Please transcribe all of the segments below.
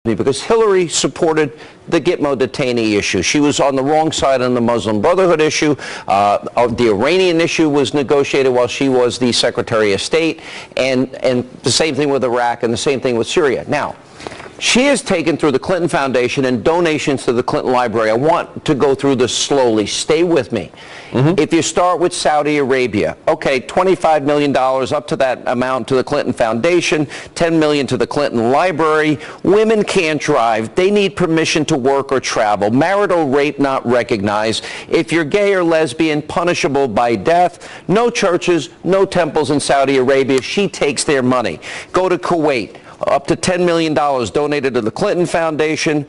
me because Hillary supported the Gitmo detainee issue. She was on the wrong side on the Muslim Brotherhood issue. The Iranian issue was negotiated while she was the Secretary of State, and the same thing with Iraq and the same thing with Syria. Now, she has taken through the Clinton Foundation and donations to the Clinton Library. I want to go through this slowly. Stay with me. If you start with Saudi Arabia, okay, $25 million up to that amount to the Clinton Foundation, $10 million to the Clinton Library. Women can't drive. They need permission to work or travel. Marital rape not recognized. If you're gay or lesbian, punishable by death. No churches, no temples in Saudi Arabia. She takes their money. Go to Kuwait. Up to $10 million donated to the Clinton Foundation.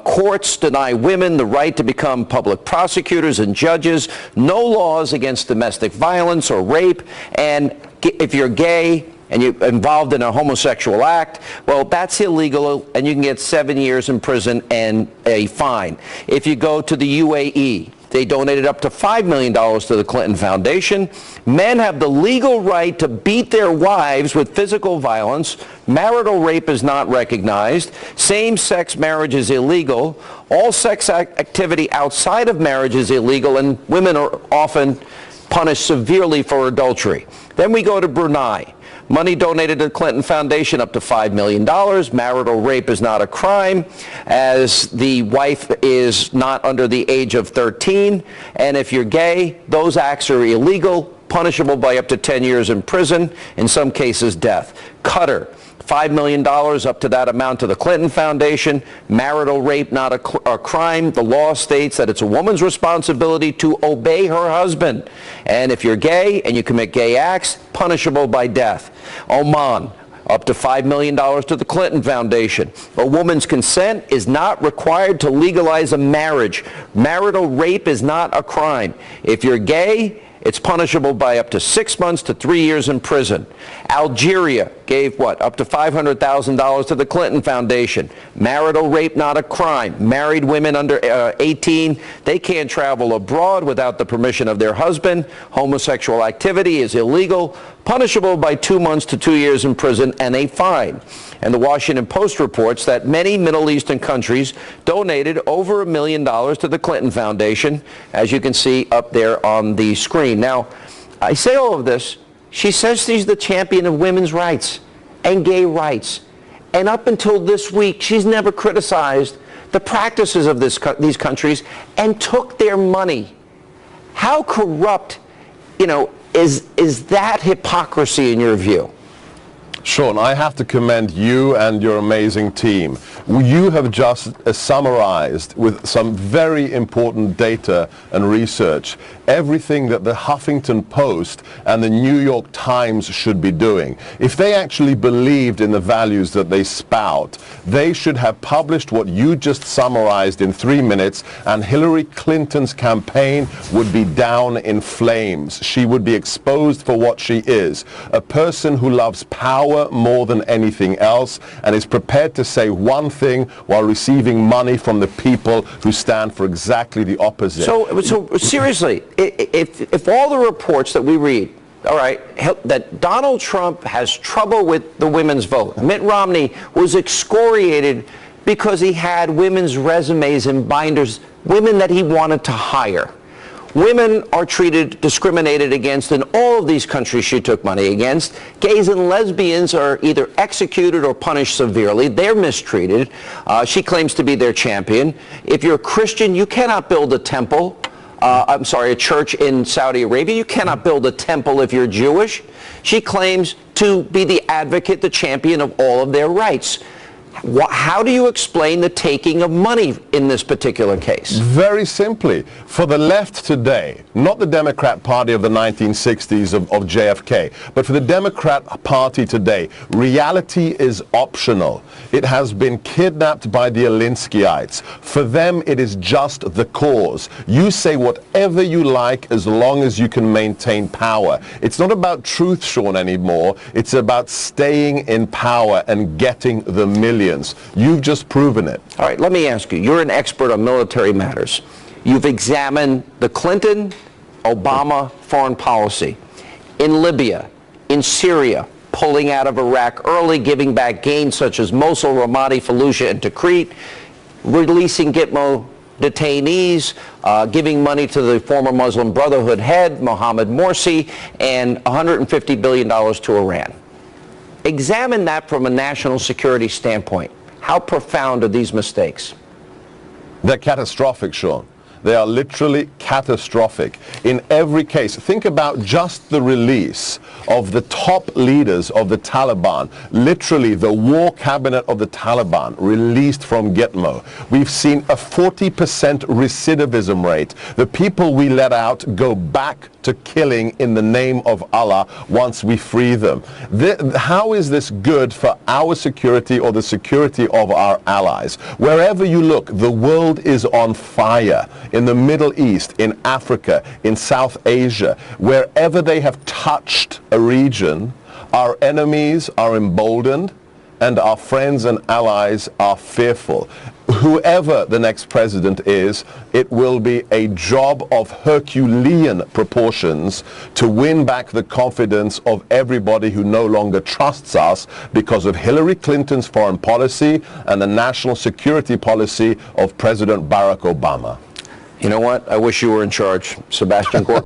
Courts deny women the right to become public prosecutors and judges. No laws against domestic violence or rape. And if you're gay and you're involved in a homosexual act, well, that's illegal, and you can get 7 years in prison and a fine. If you go to the UAE, they donated up to $5 million to the Clinton Foundation. Men have the legal right to beat their wives with physical violence. Marital rape is not recognized. Same-sex marriage is illegal. All sex activity outside of marriage is illegal, and women are often punished severely for adultery. Then we go to Brunei. Money donated to the Clinton Foundation up to $5 million. Marital rape is not a crime, as the wife is not under the age of 13. And if you're gay, those acts are illegal, punishable by up to 10 years in prison, in some cases death. Qatar, $5 million up to that amount to the Clinton Foundation. Marital rape not a crime. The law states that it's a woman's responsibility to obey her husband. And if you're gay and you commit gay acts, punishable by death. Oman, up to $5 million to the Clinton Foundation. A woman's consent is not required to legalize a marriage. Marital rape is not a crime. If you're gay, it's punishable by up to 6 months to 3 years in prison. Algeria gave what? Up to $500,000 to the Clinton Foundation. Marital rape not a crime. Married women under 18, they can't travel abroad without the permission of their husband. Homosexual activity is illegal, punishable by 2 months to 2 years in prison and a fine. And the Washington Post reports that many Middle Eastern countries donated over $1 million to the Clinton Foundation, as you can see up there on the screen. Now, I say all of this. She says she's the champion of women's rights and gay rights. And up until this week, she's never criticized the practices of these countries and took their money. How corrupt, is that hypocrisy in your view? Sean, I have to commend you and your amazing team. You have just summarized with some very important data and research everything that the Huffington Post and the New York Times should be doing. If they actually believed in the values that they spout, they should have published what you just summarized in 3 minutes, and Hillary Clinton's campaign would be down in flames. She would be exposed for what she is, a person who loves power more than anything else and is prepared to say one thing while receiving money from the people who stand for exactly the opposite. So seriously, if all the reports that we read, all right, that Donald Trump has trouble with the women's vote, Mitt Romney was excoriated because he had women's resumes in binders, women that he wanted to hire. Women are discriminated against in all of these countries she took money against. Gays and lesbians are either executed or punished severely. They're mistreated. She claims to be their champion. If you're a Christian, you cannot build a temple. A church in Saudi Arabia. You cannot build a temple if you're Jewish. She claims to be the advocate, the champion of all of their rights. How do you explain the taking of money in this particular case? Very simply, for the left today, not the Democrat Party of the 1960s of JFK, but for the Democrat Party today, reality is optional. It has been kidnapped by the Alinskyeites. For them, it is just the cause. You say whatever you like as long as you can maintain power. It's not about truth, Sean, anymore. It's about staying in power and getting the millions. You've just proven it. All right, let me ask you. You're an expert on military matters. You've examined the Clinton, Obama foreign policy in Libya, in Syria, pulling out of Iraq early, giving back gains such as Mosul, Ramadi, Fallujah, and Tikrit, releasing Gitmo detainees, giving money to the former Muslim Brotherhood head, Mohammed Morsi, and $150 billion to Iran. Examine that from a national security standpoint. How profound are these mistakes? They're catastrophic, Sean. They are literally catastrophic. In every case, think about just the release of the top leaders of the Taliban, literally the war cabinet of the Taliban released from Gitmo. We've seen a 40% recidivism rate. The people we let out go back to killing in the name of Allah once we free them. How is this good for our security or the security of our allies? Wherever you look, the world is on fire. In the Middle East, in Africa, in South Asia, wherever they have touched a region, our enemies are emboldened and our friends and allies are fearful. Whoever the next president is, it will be a job of Herculean proportions to win back the confidence of everybody who no longer trusts us because of Hillary Clinton's foreign policy and the national security policy of President Barack Obama. You know what? I wish you were in charge, Sebastian Gorka.